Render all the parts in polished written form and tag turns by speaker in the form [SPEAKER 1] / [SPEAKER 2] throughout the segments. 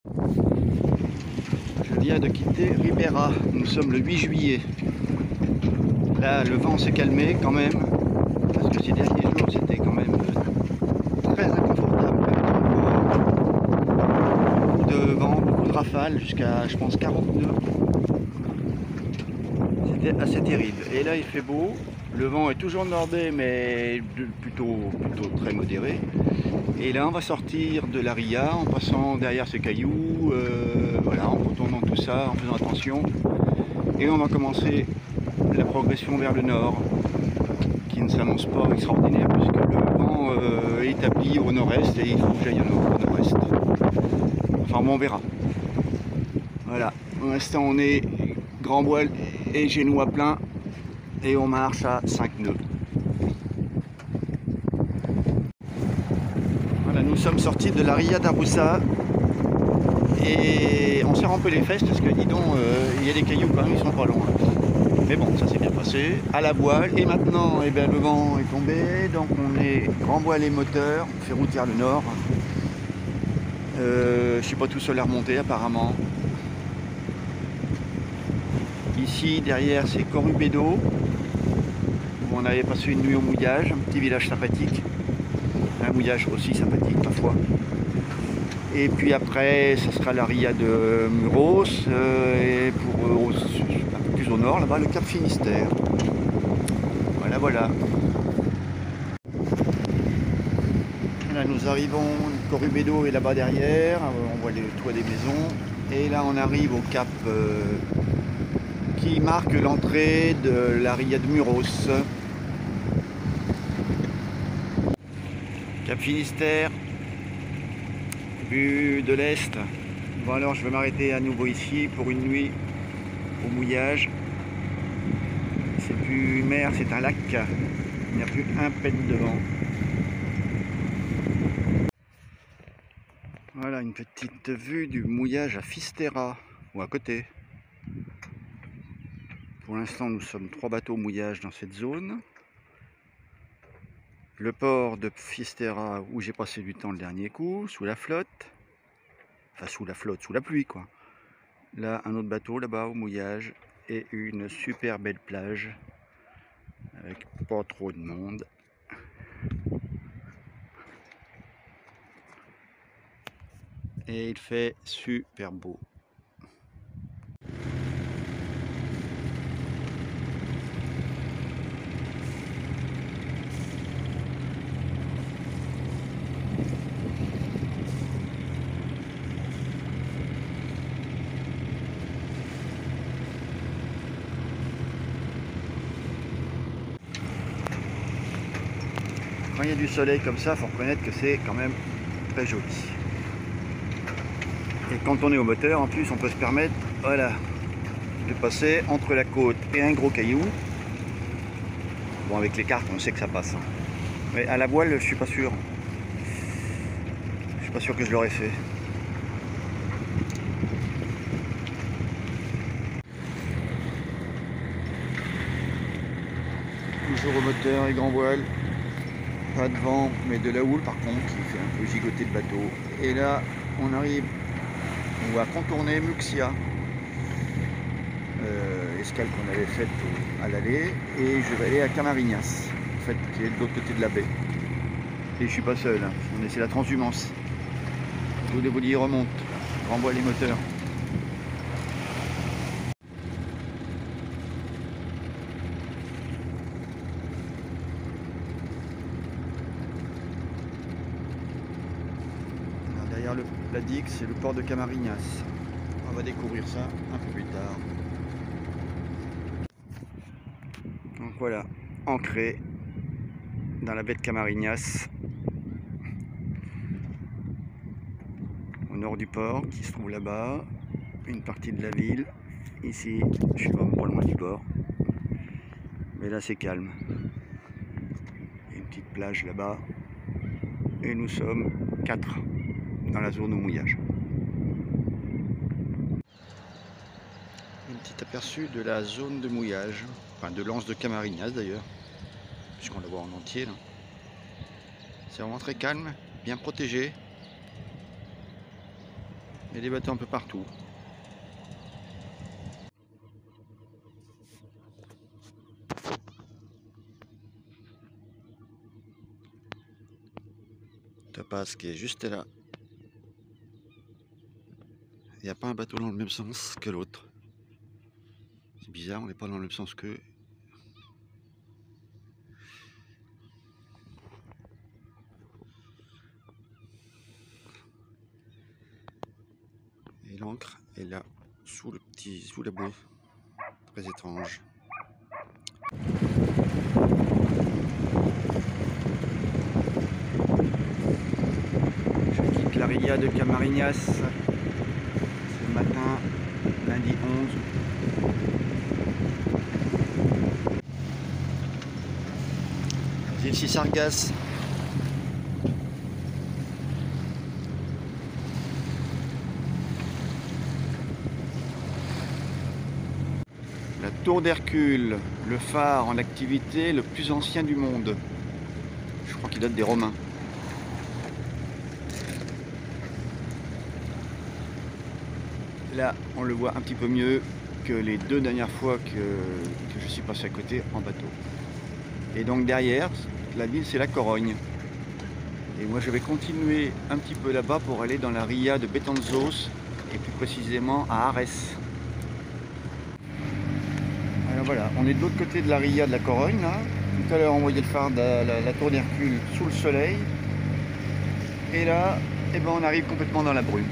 [SPEAKER 1] Je viens de quitter Ribera, nous sommes le 8 juillet. Là le vent s'est calmé quand même, parce que ces derniers jours c'était quand même très inconfortable. Beaucoup de vent, beaucoup de rafales, jusqu'à je pense 40 nœuds. C'était assez terrible. Et là il fait beau, le vent est toujours nordé mais plutôt très modéré. Et là on va sortir de la ria en passant derrière ces cailloux, voilà, en retournant tout ça, en faisant attention. Et on va commencer la progression vers le nord, qui ne s'annonce pas extraordinaire puisque le vent est établi au nord-est et il faut que j'aille au nord-est. Enfin bon, on verra. Voilà, pour l'instant on est grand voile et genoux à plein et on marche à 5 nœuds. Voilà, nous sommes sortis de la ria d'Aroussa et on s'est rempli les fesses parce que dis donc, il y a des cailloux quand même, ils sont pas loin. Mais bon, ça s'est bien passé, à la voile, et maintenant eh bien, le vent est tombé, donc on est grand voile et moteur, on fait route vers le nord. Je ne suis pas tout seul à remonter apparemment. Ici derrière c'est Corubedo, où on avait passé une nuit au mouillage, un petit village sympathique, un mouillage aussi sympathique parfois. Et puis après ce sera la ria de Muros, et pour un peu plus au nord là-bas le Cap Finistère. Voilà, voilà. Là nous arrivons, Corubedo est là-bas derrière, on voit les toits des maisons. Et là on arrive au cap qui marque l'entrée de la ria de Muros. Cap Finistère, vue de l'Est. Bon alors je vais m'arrêter à nouveau ici pour une nuit au mouillage. C'est plus une mer, c'est un lac. Il n'y a plus un pet de vent. Voilà une petite vue du mouillage à Fisterra, ou à côté. Pour l'instant nous sommes 3 bateaux au mouillage dans cette zone. Le port de Fisterra où j'ai passé du temps le dernier coup, sous la flotte. Enfin sous la flotte, sous la pluie quoi. Là un autre bateau là-bas au mouillage et une super belle plage avec pas trop de monde. Et il fait super beau. Quand il y a du soleil comme ça, il faut reconnaître que c'est quand même très joli. Et quand on est au moteur, en plus, on peut se permettre, voilà, de passer entre la côte et un gros caillou. Bon, avec les cartes, on sait que ça passe. Hein. Mais à la voile, je suis pas sûr. Je suis pas sûr que je l'aurais fait. Toujours au moteur et grand voile. Pas de vent, mais de la houle par contre, qui fait un peu gigoter le bateau. Et là, on arrive, on va contourner Muxia, escale qu'on avait faite à l'aller, et je vais aller à Camariñas, en fait, qui est de l'autre côté de la baie. Et je suis pas seul, hein. On essaie la transhumance. Tous les bouliers remontent, grand voile les moteurs. Derrière la digue, c'est le port de Camariñas. On va découvrir ça un peu plus tard. Donc voilà, ancré dans la baie de Camariñas, au nord du port, qui se trouve là-bas, une partie de la ville. Ici, je suis vraiment pas loin du port, mais là c'est calme. Une petite plage là-bas, et nous sommes 4 dans la zone au mouillage. Un petit aperçu de la zone de mouillage, enfin de l'anse de Camariñas d'ailleurs, puisqu'on la voit en entier là. C'est vraiment très calme, bien protégé. Il y a des bateaux un peu partout. Topaz qui est juste là. Il n'y a pas un bateau dans le même sens que l'autre. C'est bizarre, on n'est pas dans le même sens qu'eux. Et l'ancre est là, sous la bouée. Très étrange. Je quitte la ria de Camariñas ce matin, lundi 11. Îles Sisargas. La tour d'Hercule, le phare en activité le plus ancien du monde. Je crois qu'il date des Romains. Là, on le voit un petit peu mieux que les deux dernières fois que je suis passé à côté en bateau. Et donc derrière, la ville c'est la Corogne. Et moi je vais continuer un petit peu là-bas pour aller dans la ria de Betanzos et plus précisément à Arès. Alors voilà, on est de l'autre côté de la ria de la Corogne là. Tout à l'heure on voyait le phare de la tour d'Hercule sous le soleil. Et là, eh ben, on arrive complètement dans la brume.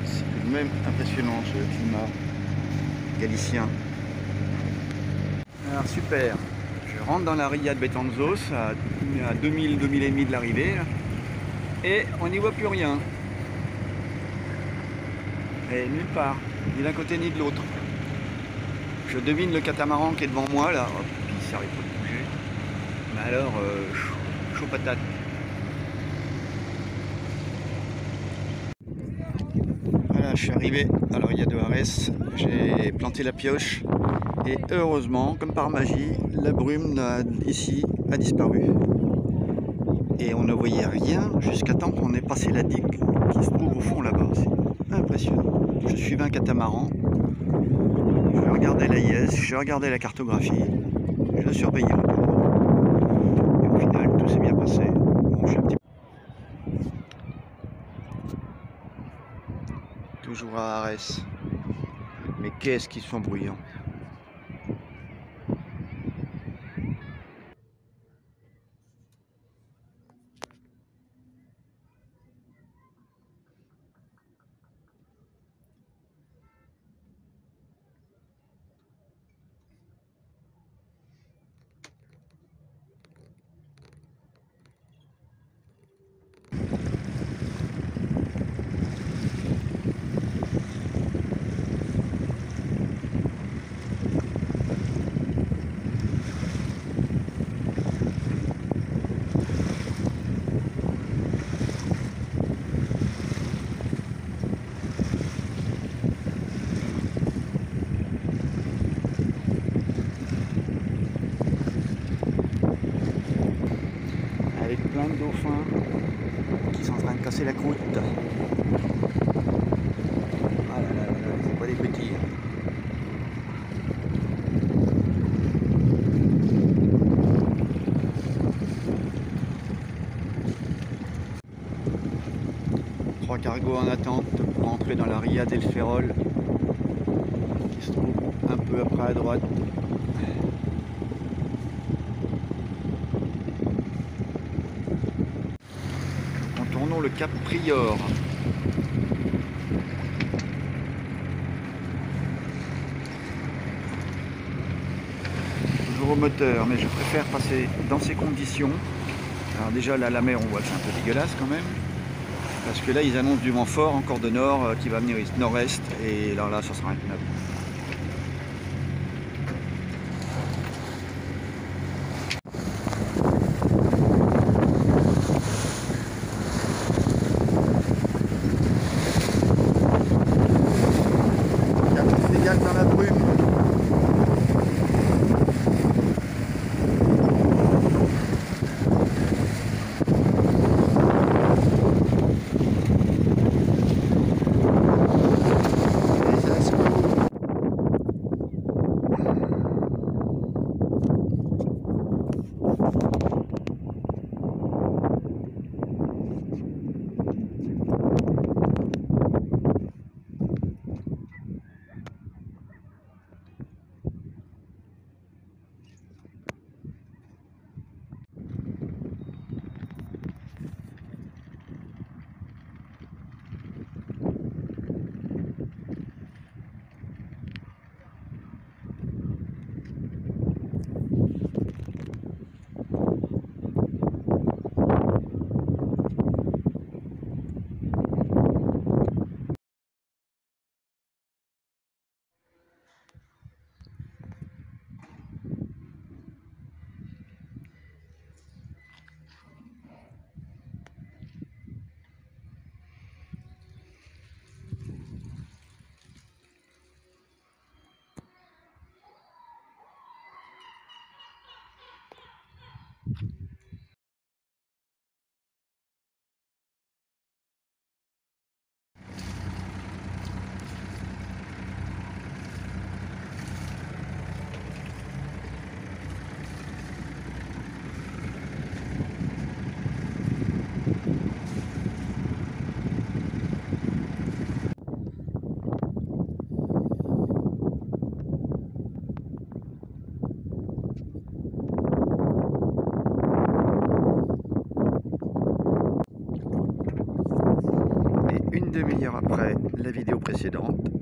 [SPEAKER 1] C'est tout de même impressionnant ce climat galicien. Alors super, je rentre dans la ria de Betanzos à 2000-2000 de l'arrivée et on n'y voit plus rien. Et nulle part, ni d'un côté ni de l'autre. Je devine le catamaran qui est devant moi là, hop, il s'arrête pas de bouger. Mais alors, chaud patate. Voilà, je suis arrivé à la ria de Arès, j'ai planté la pioche. Et heureusement, comme par magie, la brume ici a disparu. Et on ne voyait rien jusqu'à temps qu'on ait passé la digue qui se trouve au fond là-bas. C'est impressionnant. Je suivais un catamaran, je regardais l'AIS, je regardais la cartographie, je surveillais le cours. Et au final, tout s'est bien passé. Bon, je suis un petit... Toujours à Arès. Mais qu'est-ce qu'ils sont bruyants. Avec plein de dauphins qui sont en train de casser la croûte. Ah là là là là, c'est pas des petits. Trois cargos en attente pour entrer dans la ria del Ferrol qui se trouve un peu après à droite. Contournons le cap Prior. Toujours au moteur, mais je préfère passer dans ces conditions. Alors déjà là la mer on voit que c'est un peu dégueulasse quand même. Parce que là ils annoncent du vent fort encore de nord qui va venir nord-est et alors là ça sera intenable. Dans la brume.
[SPEAKER 2] une demi-heure après la vidéo précédente.